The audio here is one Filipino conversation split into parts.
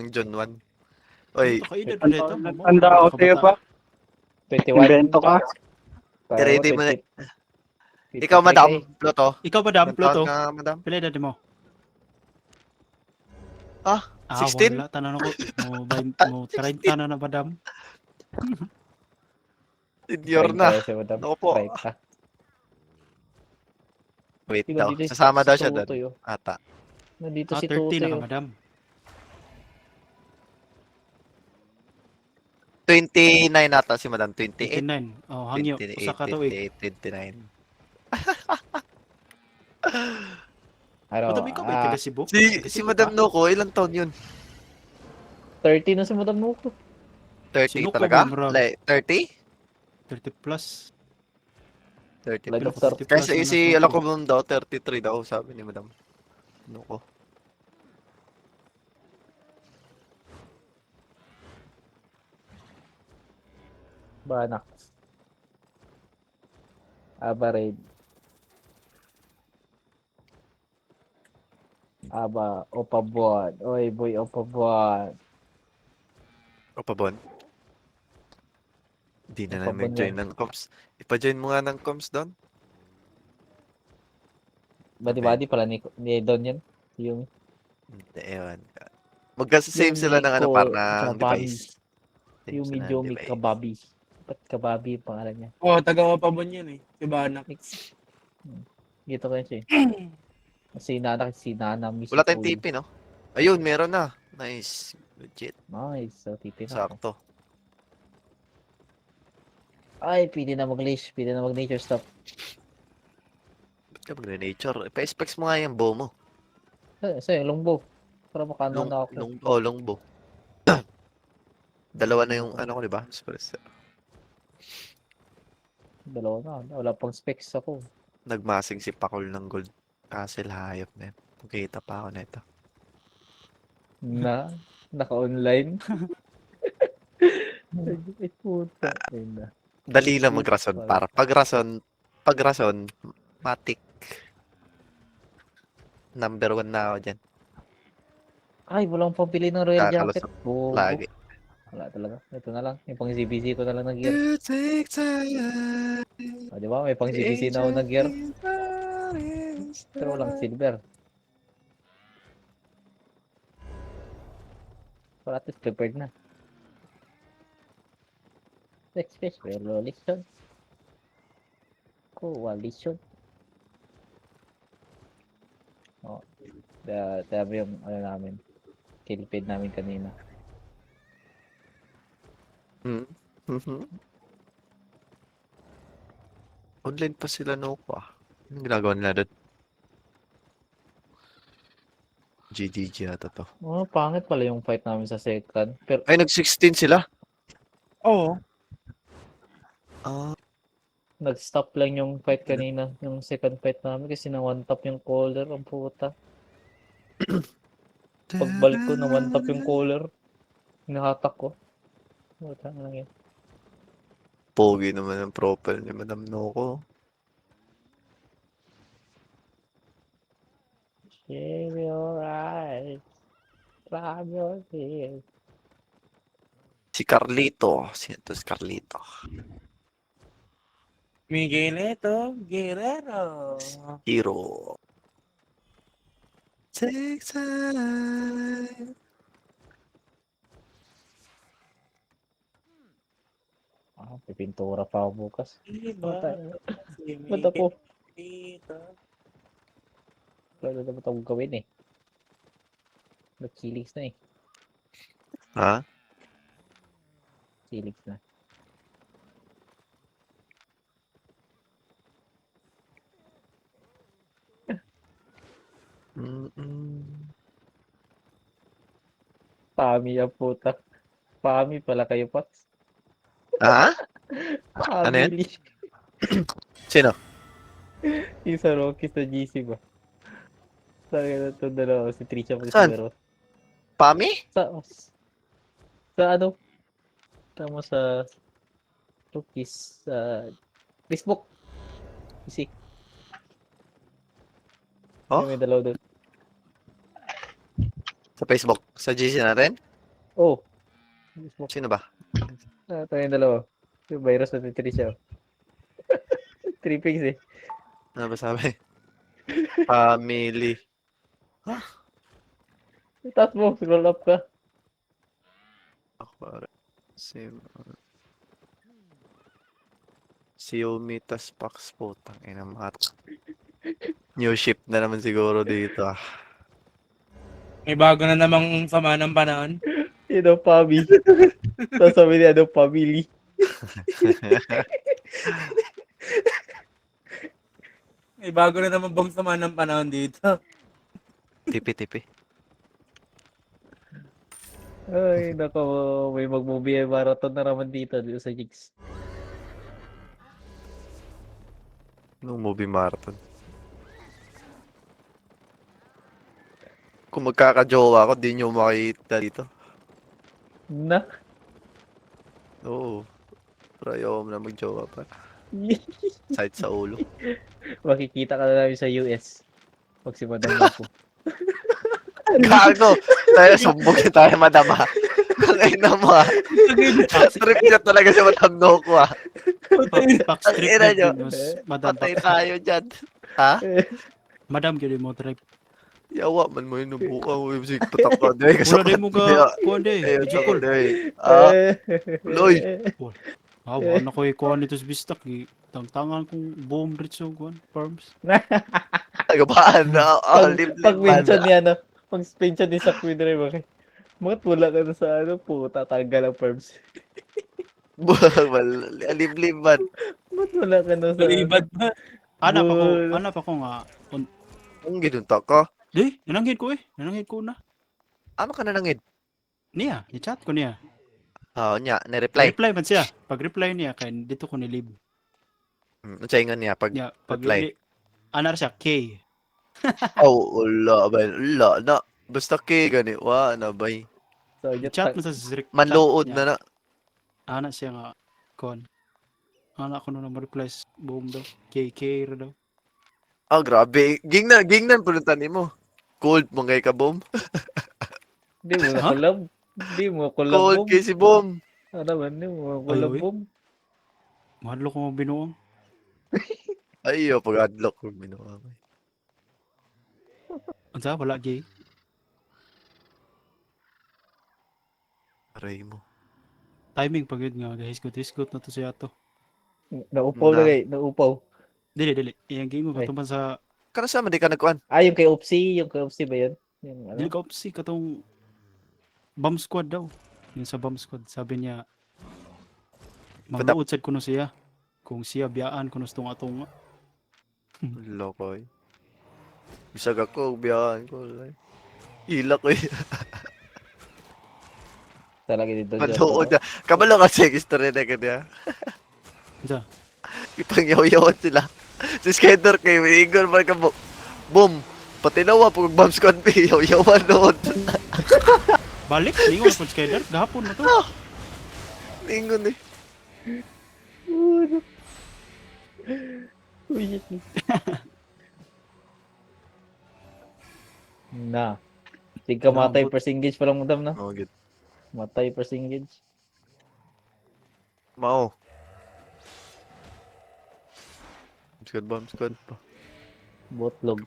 John 1. Oy, Kakainin mo dito, Momo. Tanda ako sa'yo pa. 21. Invento ka. ready mo na. 23 Ikaw, madam, kayo. Pluto. Ikaw, madam, Ilang taon Pluto. ka, madam? Pila edad mo? Ah, Ah, 16? wala. Tanan ako. Mo 30 na na, madam. Senior na. Kasi madam. Ako po. 30. Wait Diba, daw. dito yung Sasama si daw siya Tutoy, doon. oh. Ata. Nandito Ah, si 30 na Tutoy. ka, madam. 29 ata si madam. 28. 29. Oh, hangyo. 28, Usa ka tuig. 29. Ano, Madam, ikaw ba taga Cebu? Taga Si Cebu madam ka? Noko, ilang taon yun? 30 na si Madam Nuko. 30 Sinuko talaga? ba, bro? Like, 30? 30 plus. 30 Like plus. of 30 plus Kasi na si nasuko. Alacobon daw, 33 daw, sabi ni madam Noko. Banak. Aba, Raid. Aba, Opa Buwan. Oy, boy, Opa Buwan. O pa, Bon? Hindi na Opa namin Bon join yan. ng comms. Ipa-join mo nga ng comms doon. Badi-badi pala ni Don yan. Yung Hindi, ewan. Magkasasame sila ng Yumiko para ng Jabami. device. Same Yumi sila ng Jomi device. Kababi. Ba't Kababi yung pangalan niya? Oo, taga-Wapabon yun eh. Si Banak. Dito ko siya. Si Nana Miss. Wala tayong TP, no? Ayun, meron na. Nice. Legit. Nice. So, titin ako. Sakto. Ay, pwede na mag-leash. Pwede na mag-nature stop. Ba't ka mag-nature? Pa-specs mo nga yung bow mo. Sa'yo, longbow. Para makano na ako. Longbow. Dalawa na yung ano ko, di ba? Dalawa na. Wala pang specs ako. Nagmasing si Pakol ng Gold Castle, hayop na yun. Pagkita pa ako nito. Naka-online. Ay, puta. Ayun na. Dali lang mag-rason para pag rason, matik. Number 1 na ako dyan. Ay, walang pambili ng Royal Jacket. Kakalusot. Bobo. Lagi. Wala talaga. Ito na lang. May pang CBC ko na lang na gear. You take time. O, di ba? May pang CBC na ako na gear. Pero walang silver. Pero at least prepared na. Expect coalition. Coalition. Oh, dami yung ano namin. Kill feed namin kanina. Online pa sila Noko ah. Anong ginagawa nila doon? GDG ata to. Oh, pangit pala yung fight namin sa second. Pero Ay, nag-16 sila. Oo. Ah, nag-stop lang yung fight kanina. Yung second fight namin kasi na one tap yung caller. Ang puta. Pagbalik ko na one tap yung caller. Hinahatak ko. Puta na lang yun. pogi naman ang profile ni Madam Noko. Shave your eyes. Grab your head. Si Carlito. Sino to si Carlito? Miguelito Guerrero. Hero. Take time. Ah, pipintura pa ako bukas. Diba? Si Ba't ako? Miguelito. Wala na dapat akong gawin eh. Nag-chillings na eh. Ha? Chillings na. Pami ang puta. Pami pala kayo, Pats. Ha? Ano yan? Family. Sino? Yung sa Rocky sa GC ba? Sabi na ito dalawa, si Trisha pag Saan? siguro. Pami? Sa ano? Tama sa Rockies sa Facebook. GC. Oh? May dalawa doon. Sa Facebook? Sa GC natin? Oh, Sino ba? tayo yung dalawa. Yung virus na titiri siya. Trippings eh. Ano ba sabi? Family. Taas mo, scroll up ka. Ako, Xiaomi tas Pax putang ina mat. New ship na naman siguro dito ah. May bago na namang sama ng panahon. Yun ang Fabi. Sasabi niya, ano, family. May bago na naman bang sama ng panahon dito. Tipi-tipi. Ay, nako, may mag-movie marathon na naman dito sa Jigs. Nung movie marathon. Kung magkakajowa ako, di nyo makita dito. Na? Oo. Pero ayaw mo na magjowa pa. Sight sa ulo. Makikita ka na namin sa US. Pag si Madam Marco. Gago! Tayo, sumbugin tayo, madama. Ang ina mo ah. Trip niya talaga si Madam Noko ah. Pax Ang trip ina na nyo. din, mas Madam Patay Pax. tayo dyan. Ha? Madam, gano'n mo trip. Yawa man mo yung nabuka mo yung sig patak ko. Dahil Wala din mo ka, kuhan de, Ayun video ako call. dahil. Ah, Loy. Wala ko kuhan nito sa bistak. Tangtangan kong boom ritso kuhan, farms. nagabaan na. Pag Limlim mention niya, no? Pag mention ni sa Queen Ray, bakit? Bakit wala ka na sa ano po, tatanggal ang firms. Limlim man. Bakit wala ka na sa ano? Malibad ba? Hanap ako nga. Ang ginunta ka. Di, nananghid ko eh. Nananghid ko na. Ama ka na langid. Niya, i-chat ko niya. Oo niya, na-reply. Reply man siya. Pag reply niya, kaya dito ko nilib. Ang saingan niya pag Niya, pag reply. Anar siya, K. Oh, wala ba? Wala na. Basta kay gani. Wa na ba? So, I-chat mo sa Zrik. Manluod na na. Ana siya nga, kon. Ana ko na reply boom daw. KK ra daw. Ah, grabe. Gingnan pulutan mo. Cold mo ngay ka, Bom. Hindi mo na Ha? collab. Hindi mo collab, Cold Bom. kay si Bom. Ano naman, hindi mo collab, Ay, Bom. Mahadlo ko mo binuong. Ayo, pag-adlock ko minuha. Unsa wala gay. Aray mo. Timing pag yun nga, hisgot na to siya to. Naupaw na Na. kay, naupaw. Dili. Iyang game mo Ay. katuman sa Kana sa man di ka nagkuan. Ah, yung kay Opsi ba yun? Yung ano? dili ka si katong bomb squad daw. Yung sa bomb squad, sabi niya mag-outside kuno siya. Kung siya biyaan kuno stong atong Lokoy. Bisag ako, biyahan ko. Ila ko eh. Talaga dito. Manood na. Kabalo kasi history na kanya. Unsa? Ipangyaw-yawan sila. Si Skater kay Igor man ka boom. Patinawa pag bomb squad pi yaw-yawan noon. Balik ningon pud skater gahapon na to. Ningon eh. Uy, na. Tingka matay Nabot. first engage pa lang madam na. Oh, good. Matay first engage. Mao. Bomb squad pa. Botlog.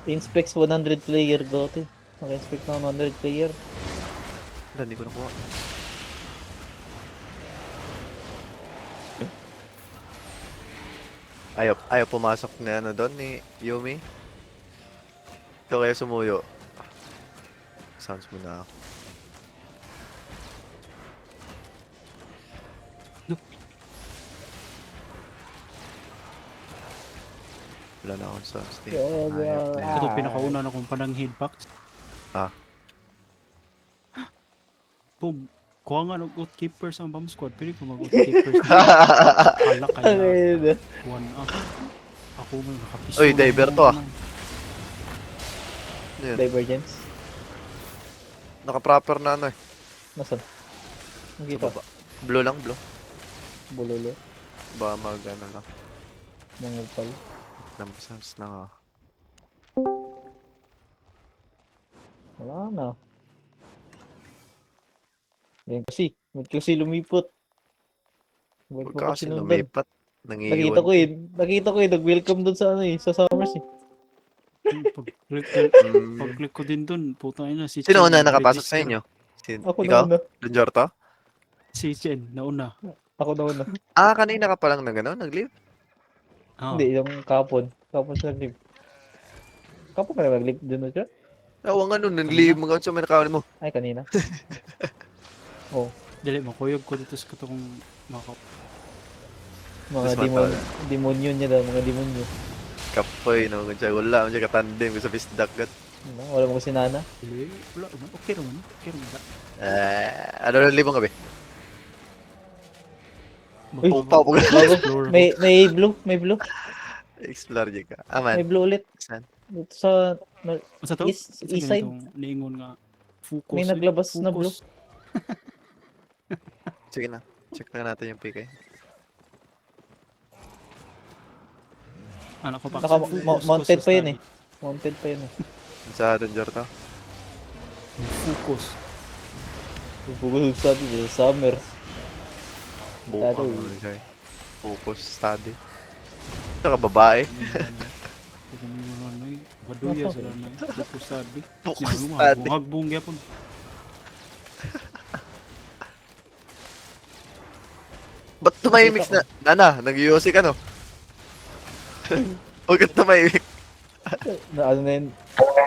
Inspects 100 player gote. Naka-inspect na 100 player. Wala, hindi ko nakuha. Ayaw pumasok na ano doon ni Yumi. Ito kaya sumuyo. Sounds mo na ako. Wala na akong sounds. Ito pinakauna na kong pananghid packs. Ah. Boom. Kuha nga ng goalkeeper sa bomb squad. Pwede ko mag-goalkeeper sa ala kaya one up. Ako mo nakapiso. Uy, diver to, ah. Yun. Divergence. Naka-proper na ano eh. Nasaan? Ang Sa kita. baba. Blue lang, blue. Bulolo. Ba mag ano lang. Mangupal. Sounds na nga. Wala na. Yan kasi. Ba't kasi lumipot? Ba't Huwag mo ka ko kasi sinundan? lumipat. Nakita Nangiiwan ko eh. Nakita ko eh. Nag-welcome dun sa ano eh. Sa Summers eh. Mm. Pag-click ko din dun, putang ina, si Sino Chen una nakapasok sa nag-register. inyo? Ako Ikaw? nauna. Donjorto? Si Chen, nauna. Ako nauna. Ah, kanina ka palang nag, ano, nag-leave? Ah, Hindi, yung kapon. Kapon siya nag-live. Kapon ka na nag-live dun na siya? Oo nga nun, Kanina? nag-leave mga sa may nakawin mo. Ay, kanina. Oh, dili, makuyog ko dito sa katong maka... mga Mas mata. demonyo niya daw. Mga demonyo. Kapoy, no? Kung siya wala, kung siya katandem, kung sa bisdak kat. Ano, wala mo kasi nana. Dili, wala naman. Okay naman. Okay naman. Ano na libong gabi? Uy, Upaw po. bago. Explore ako. May blue. May blue. Explore dyan ka. May Aman. blue ulit. Saan? Dito sa Masa to? east Sa side. ganitong niingon nga focus. May naglabas na blue. Sige na. Check na natin yung PK. Anak ko pa. Naka, focus ko mounted sa pa yun study. eh. Mounted pa yun eh. Sa Donjorto? Focus. Bugulog sa atin eh. Summer. Buka Tattoo. mo siya eh. Focus study. Saka babae. Baduya sila na focus study. Focus Sino mo, study. hagbong gyapon. Ba't tumahimik na? Nana, nag-UOC ka no? Huwag kang tumahimik. Na ano na yun.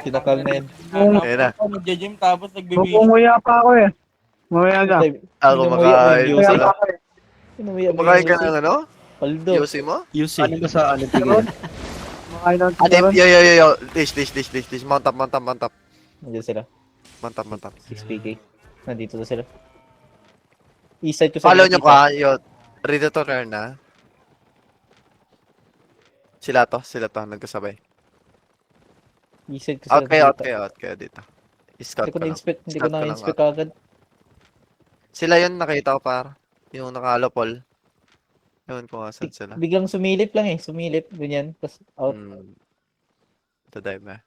Sinakal na yun. Ayan na. Ako nagja-gym tapos nagbibigay. Mapunguya pa ako eh. Mamaya na. Ako makain. Inuwi Kaya ako. ako eh. Inuwi Kumakain ka ng ano? Paldo. UOC mo? UC. Ano ba sa ano tingin? Makain ng Ano? turon. Yo. Dish. Mount up. Nandiyan sila. Mount up. 6PK. Nandito na sila. East side ko sila. Follow nyo nakita. ka. Yo. Ready to learn na. Sila to. Nagkasabay. East side ko sila. Out nakita. kayo dito. Hindi Scout ko ka lang. na-inspect. Hindi ko Scout ka lang, na-inspect agad. Sila yun nakita ko par. Yung nakalopol. Ewan ko nga saan sila. Biglang sumilip lang eh. Sumilip. Ganyan. Tapos out. Dive na.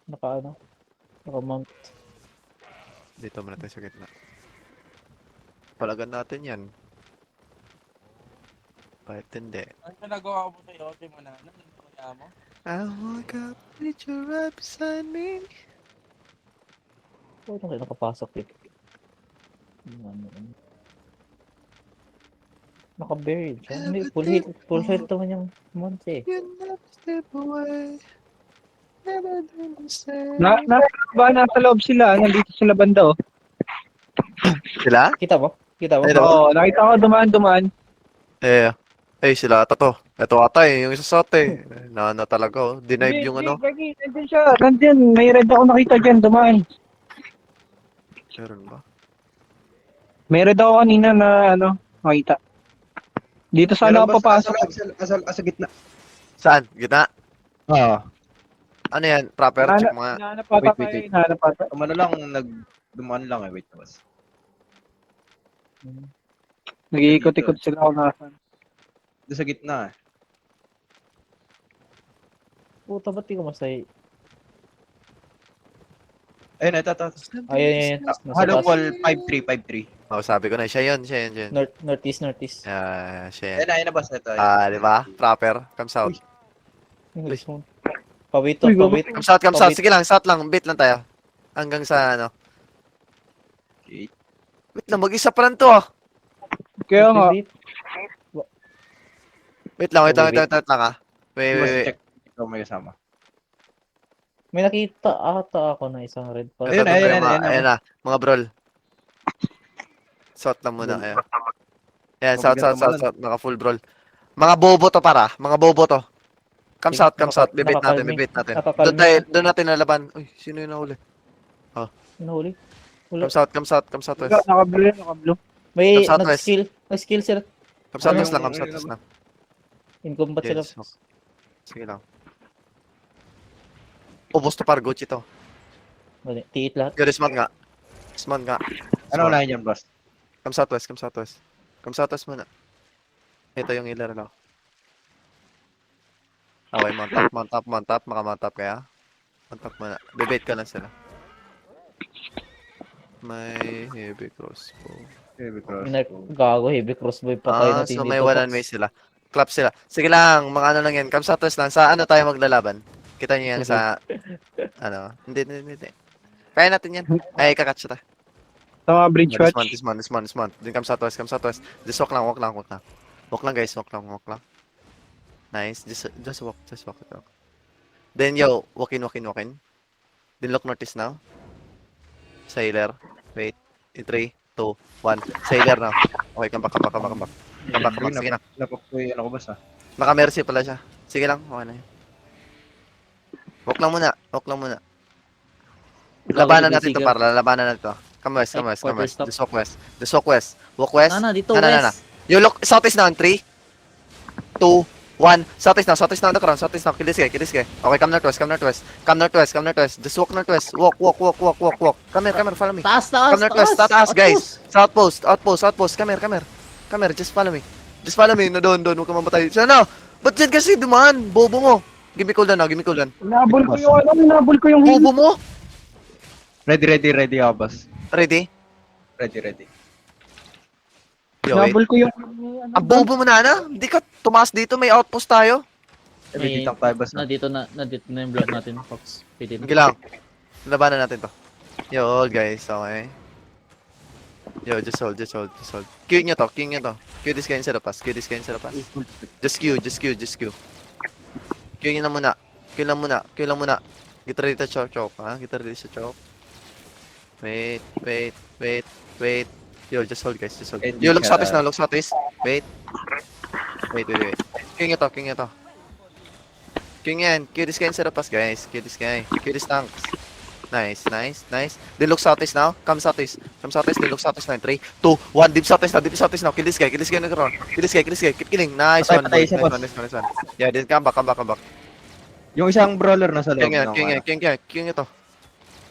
Naka-mount. Dito muna tayo sa gitna. Palagan natin yan. Kahit hindi. Ano nagawa ko sa'yo? Di mo na. Ano nagawa mo? I woke up with you right beside me. Oh, kayo nakapasok eh. Naka-buried siya. Hindi, full health naman yung mount eh. You never step away. Never do the same. Ba, nasa loob sila. Nandito sila banda oh. Sila? Kita mo? Ayun. Oo, nakita ko dumaan. Sila ata to. Ito ata yung isa sa ate. Na talaga oh. Denied yung ano. Gagi, nandun siya. Nandun. May red ako nakita dyan. Dumaan. Meron ba? May red ako kanina na ano, nakita. Dito sana ako papasok. Sa gitna. Saan? Gitna? Oo. Ano yan? Trapper? Check mga... Hinahanap ata Wait. tayo. Hinahanap ata. Umano lang, dumaan lang eh. Wait, boss. Nag-iikot-ikot sila ako nasan. Doon sa gitna eh. Puta, ba't di ko masay? Ayun, ito. Ayun. Nasa Hollow taas. wall 5-3. Oh, sabi ko na. Siya yun. Northeast. Siya yan. Ayun na, boss. Ito. Di ba? Trapper. Come south. English mo. Pawit to, Uy, pawit. Come south. Sige lang. South lang. Bait lang tayo. Hanggang sa ano. Okay. Wait lang. Mag-isa pa lang to ah. Kaya nga. Wait lang ah. Boss, Wait. check. Ikaw may kasama. May nakita ata ako na isang red pa. Ayun, ayun. Ayan na. Mga brol. South lang muna. Ayan. Ayan, south. Naka full brol. Mga bobo to para. Mga bobo to. Come south. Bibit natin. Doon natin nalaban. Uy, sino yung nahuli? Nahuli. Come south west. Naka-blue. May Come southwest. nag-skill sila. Come south west Ayun, lang. In combat sila. Yes. Sige lang. Ubos to par. Gucci to. Mali, tiit lahat. Yo, dismount nga. Ano unahin yan, boss? Come southwest. Come southwest muna. Ito yung ilar na. Okay, mount up. Maka-mount up kaya. Mount up muna. Debate ka lang sila. May heavy crossbow. Heavy cross. Gago, heavy crossbow patay Ah, natin so dito. may 1 and may sila. Clap sila. Sige lang, mga ano lang yan. Kamsatos lang. Sa ano tayo maglalaban? Kita niyo yan sa, ano, hindi. Kaya natin yan. Ay, kakatch ta. Sa mga bridge This watch. month. Din kamsatos. Just walk lang. Walk lang guys, walk lang. Nice. Just walk. Then yo, walk in. Then look notice now. Sailor. Wait. In 3, 2, 1. Sailor now. Okay, come back. Sige na. Napok ko yung ano ko, boss, ah. Naka-mercy pala siya. Sige lang, okay na yun. Walk lang muna. Labanan natin to, para labanan natin to. Come west. Just walk west. Walk west. Dito, Na. west. You look, southeast now in 3, 2, 1. Southeast now, the crown. Southeast now, kill this guy. Okay, come northwest. Just walk northwest. Walk. Come here, follow me. Taas. Come northwest, taas, guys. Outpost. Come here, just follow me. No, doon, huwag ka mamatay. Sana, ba't dyan kasi dumaan? Bobo mo. Give me cooldown. Nabol ko yung heal. Bobo mo. Ready ako, boss. Ready? Ready. Yo, wait. Nabol ko yung... Ang bobo mo na. Hindi ka tumaas dito, may outpost tayo. Ready tank tayo, boss. Nandito na yung blood natin, Fox. Pwede na. Sige lang. Labanan natin to. Yo, guys, okay. Yo, just hold. Q nyo to. Q this guy instead of us. Just Q. Q nyo na muna. Q lang muna. Get ready to choke, ha? Wait. Yo, just hold, guys. Yo, look southeast. Wait. Q nyo to. Q yan. Q this guy instead of us, guys. Q this tanks. Nice. Then look southeast now. Come southeast. Then look southeast now. 3, 2, 1. Deep southeast now. Kill this guy na karon. Kill this guy. Keep killing. Nice one. Patay isa, boss. Nice one. Yeah, then come back. Yung isang brawler nasa loob.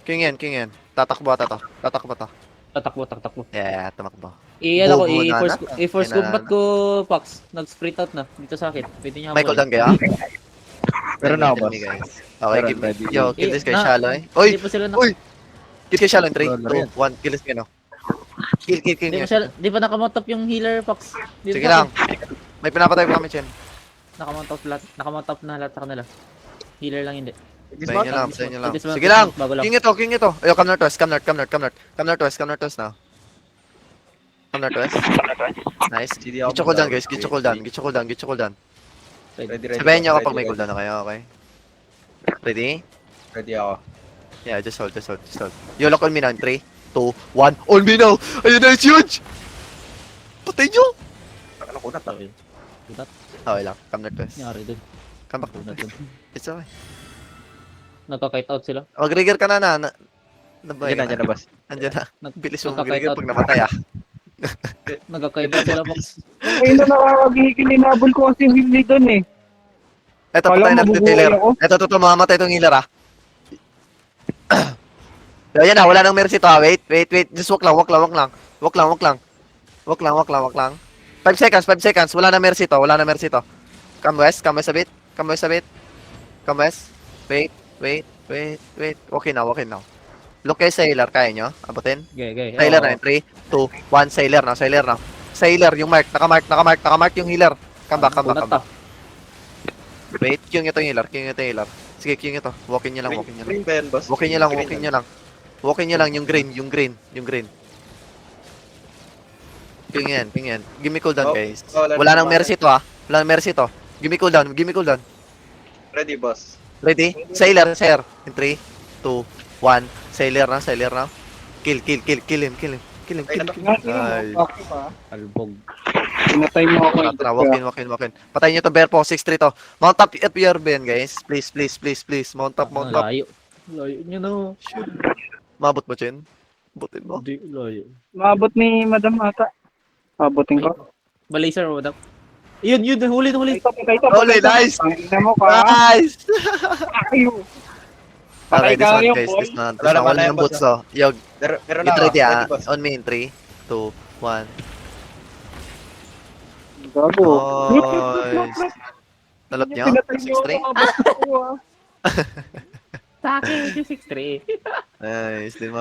King yan. Tatakbo to. Tatakbo. Yeah, tumakbo. Ako, Bobo na, i-force Ay, ko. Ba't ko, Fox? Nag-sprint out na. Dito sa akin. Pwede niya May cooldown kaya? Pero na ako, boss. Guys. Okay, Pero give me. ready. Yo, kill this guy Na- shallow eh. Hindi pa sila Uy! Kill kay shallow in 3, Brawler 2, yan. 1. Kill this guy no. Kill Di pa nakamount up yung healer, Fox. Dito Sige sa lang. akin. May pinapatay pa kami, Chen. Nakamount up na lahat sa kanila. Healer lang hindi. Tayo nyo lang. Dismount, Sige lang. bago lang. King ito. Ayo, come northwest now. Come northwest. Nice. CD ako, Get your cooldown, boss. guys. Get your cooldown. Ready. Sabayan nyo kapag may cooldown na kayo, okay? Ready? Ready ako. Yeah, just hold. You lock on me now in 3, 2, 1. On me now! Ayun na, it's huge! Patay nyo! Ano ko na to? Okay lang. Come northwest. Nangyari dun. Come back. Una dun. It's okay. Nagka-kite out sila. Mag-rigger ka na. Nabay Diyan na, boss. Andyan na. Nag- Bilis mo Nagka-kite mag-rigger out. pag namatay ah. Nagka-kite out sila, Fox. Ay, na nakakagigil. Nabol ko kasi yung heal doon eh. Eto, Wala, patay natin yung mabubuhay Taylor. ako. Eto, mamamatay itong healer ah. So, yan na, wala nang mercy to ah. Wait. Just walk lang. 5 seconds. Wala na mercy to. Come west a bit. Wait. Okay now. Look kay Sailor, kaya nyo? Abutin? Okay. Sailor na, 3, 2, 1, Sailor na. Sailor, yung mark, nakamark yung healer. Come back. Wait, Q ito yung healer. Sige, Q ito. Walkin nyo lang. Green ba yan, boss? Walkin nyo lang, yung green. King yan. Give me cooldown, Oh, guys. wala Wala na nang mercy to ah. Give me cooldown. Ready, boss. Ready? Sailor. In 3, 2, 1. Sailor na. Kill him. Ay. Okay pa. Albog. Pinatay mo ako. Tara, walk in. Patayin nyo to, bear po, 6-3 to. Mount up your Ben, guys. Please. Mount up. Layo nyo no. Mabot ba, Chen? Butin mo. Hindi, layo. Maabot ni Madam ata. Abutin ko. Balaser mo daw. Yun, huli. Ito. Holy, nice! Pangina mo ka. Nice! Ayaw. Okay, this Patay ka one, yung guys. boy. This one. Wala na, Wala yung boss, boots, oh. Yo, Pero na get ako. ready, ah. Ready, boss. On me in 3, 2, 1. Gago. Nice. Nalot nyo? Pinatay niyo 6-3? ako. Sa akin, 6-3. Nice. Din mo